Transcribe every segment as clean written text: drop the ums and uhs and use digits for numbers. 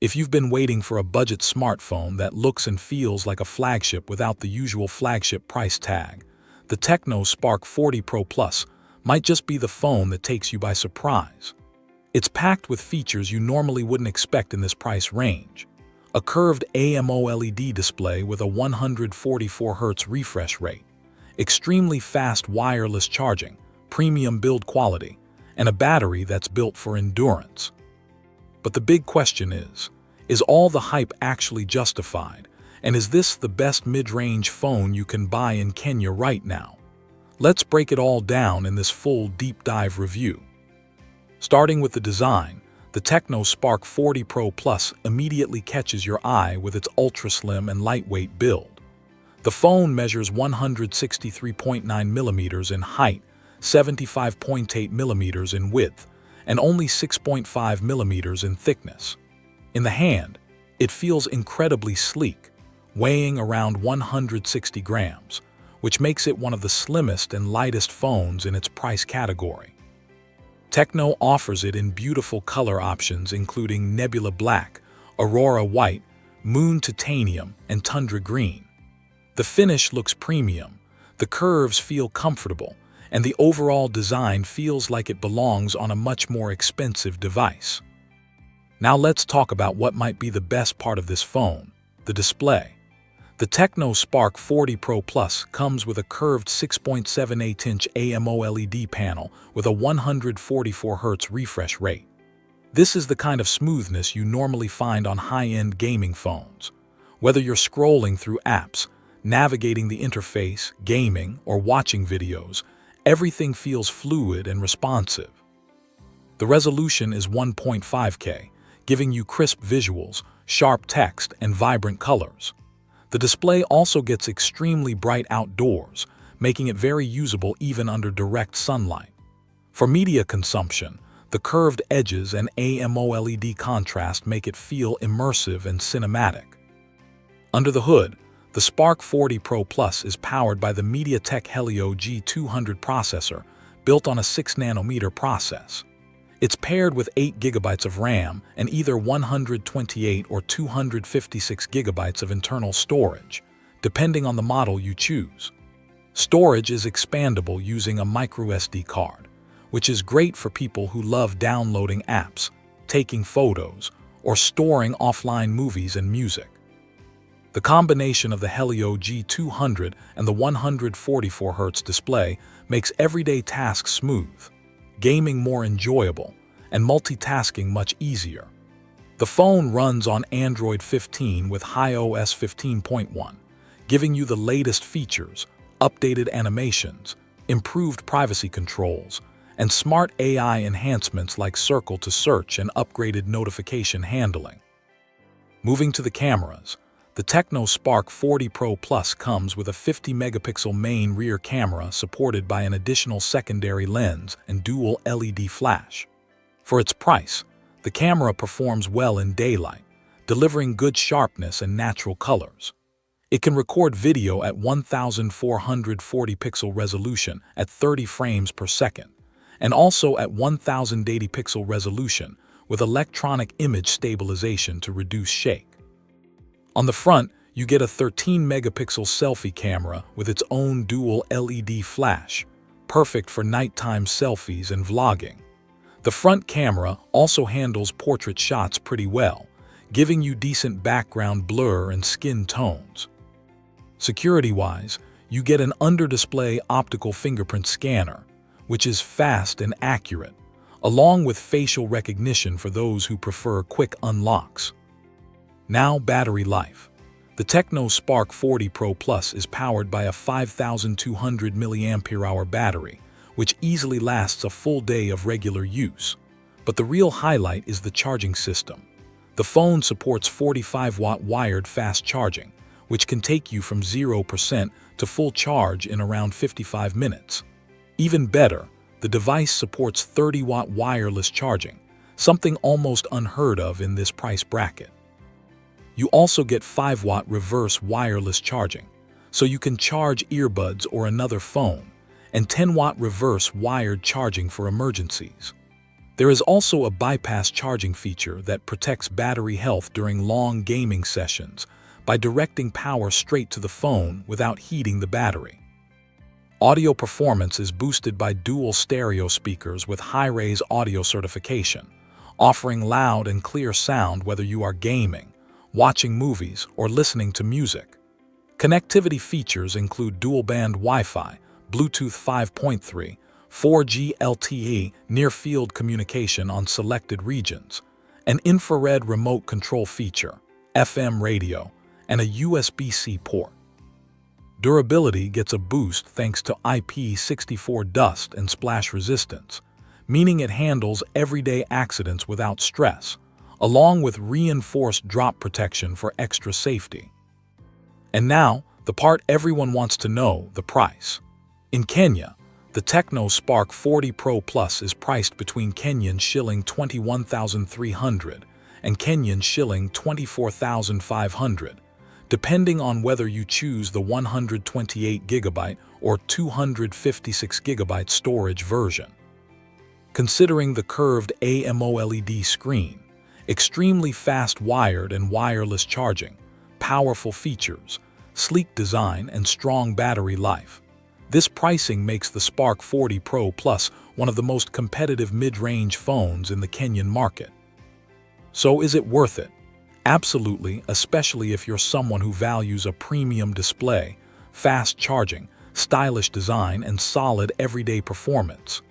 If you've been waiting for a budget smartphone that looks and feels like a flagship without the usual flagship price tag, the Tecno Spark 40 Pro Plus might just be the phone that takes you by surprise. It's packed with features you normally wouldn't expect in this price range. A curved AMOLED display with a 144Hz refresh rate, extremely fast wireless charging, premium build quality, and a battery that's built for endurance. But the big question is all the hype actually justified? And is this the best mid-range phone you can buy in Kenya right now? Let's break it all down in this full deep dive review. Starting with the design, the Tecno Spark 40 Pro Plus immediately catches your eye with its ultra-slim and lightweight build. The phone measures 163.9 millimeters in height, 75.8 millimeters in width, and only 6.5 millimeters in thickness. In the hand, it feels incredibly sleek, weighing around 160 grams, which makes it one of the slimmest and lightest phones in its price category. Tecno offers it in beautiful color options including Nebula Black, Aurora White, Moon Titanium, and Tundra Green. The finish looks premium, the curves feel comfortable, and the overall design feels like it belongs on a much more expensive device. Now let's talk about what might be the best part of this phone, the display. The Tecno Spark 40 Pro Plus comes with a curved 6.78-inch AMOLED panel with a 144Hz refresh rate. This is the kind of smoothness you normally find on high-end gaming phones. Whether you're scrolling through apps, navigating the interface, gaming, or watching videos, everything feels fluid and responsive. The resolution is 1.5K, giving you crisp visuals, sharp text, and vibrant colors. The display also gets extremely bright outdoors, making it very usable even under direct sunlight. For media consumption, the curved edges and AMOLED contrast make it feel immersive and cinematic. Under the hood, the Spark 40 Pro Plus is powered by the MediaTek Helio G200 processor, built on a 6nm process. It's paired with 8 GB of RAM and either 128 or 256 GB of internal storage, depending on the model you choose. Storage is expandable using a microSD card, which is great for people who love downloading apps, taking photos, or storing offline movies and music. The combination of the Helio G200 and the 144Hz display makes everyday tasks smooth, gaming more enjoyable, and multitasking much easier. The phone runs on Android 15 with iOS 15.1, giving you the latest features, updated animations, improved privacy controls, and smart AI enhancements like Circle to Search and upgraded notification handling. Moving to the cameras, the Tecno Spark 40 Pro Plus comes with a 50-megapixel main rear camera supported by an additional secondary lens and dual LED flash. For its price, the camera performs well in daylight, delivering good sharpness and natural colors. It can record video at 1440-pixel resolution at 30 frames per second, and also at 1080-pixel resolution with electronic image stabilization to reduce shake. On the front, you get a 13-megapixel selfie camera with its own dual LED flash, perfect for nighttime selfies and vlogging. The front camera also handles portrait shots pretty well, giving you decent background blur and skin tones. Security-wise, you get an under-display optical fingerprint scanner, which is fast and accurate, along with facial recognition for those who prefer quick unlocks. Now, battery life. The Tecno Spark 40 Pro Plus is powered by a 5,200 mAh battery, which easily lasts a full day of regular use. But the real highlight is the charging system. The phone supports 45-watt wired fast charging, which can take you from 0% to full charge in around 55 minutes. Even better, the device supports 30-watt wireless charging, something almost unheard of in this price bracket. You also get 5-watt reverse wireless charging, so you can charge earbuds or another phone, and 10-watt reverse wired charging for emergencies. There is also a bypass charging feature that protects battery health during long gaming sessions by directing power straight to the phone without heating the battery. Audio performance is boosted by dual stereo speakers with high-res audio certification, offering loud and clear sound whether you are gaming, watching movies, or listening to music. Connectivity features include dual-band Wi-Fi, Bluetooth 5.3, 4G LTE near-field communication on selected regions, an infrared remote control feature, FM radio, and a USB-C port. Durability gets a boost thanks to IP64 dust and splash resistance, meaning it handles everyday accidents without stress, along with reinforced drop protection for extra safety. And now, the part everyone wants to know, the price. In Kenya, the Tecno Spark 40 Pro Plus is priced between Kenyan shilling 21,300 and Kenyan shilling 24,500, depending on whether you choose the 128GB or 256GB storage version. Considering the curved AMOLED screen, extremely fast wired and wireless charging, powerful features, sleek design, and strong battery life, this pricing makes the Spark 40 Pro Plus one of the most competitive mid-range phones in the Kenyan market. So is it worth it? Absolutely, especially if you're someone who values a premium display, fast charging, stylish design, and solid everyday performance.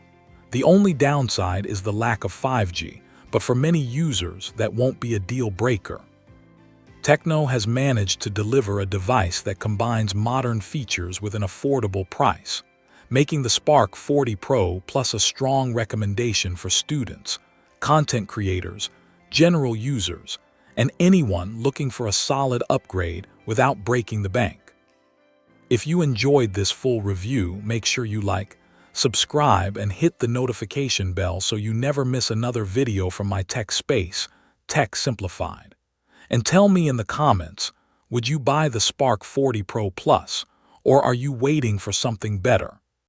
The only downside is the lack of 5G, but for many users, that won't be a deal breaker. Tecno has managed to deliver a device that combines modern features with an affordable price, making the Spark 40 Pro Plus a strong recommendation for students, content creators, general users, and anyone looking for a solid upgrade without breaking the bank. If you enjoyed this full review, make sure you like, subscribe, and hit the notification bell so you never miss another video from my tech space, Tech Simplified. And tell me in the comments, would you buy the Spark 40 Pro Plus, or are you waiting for something better?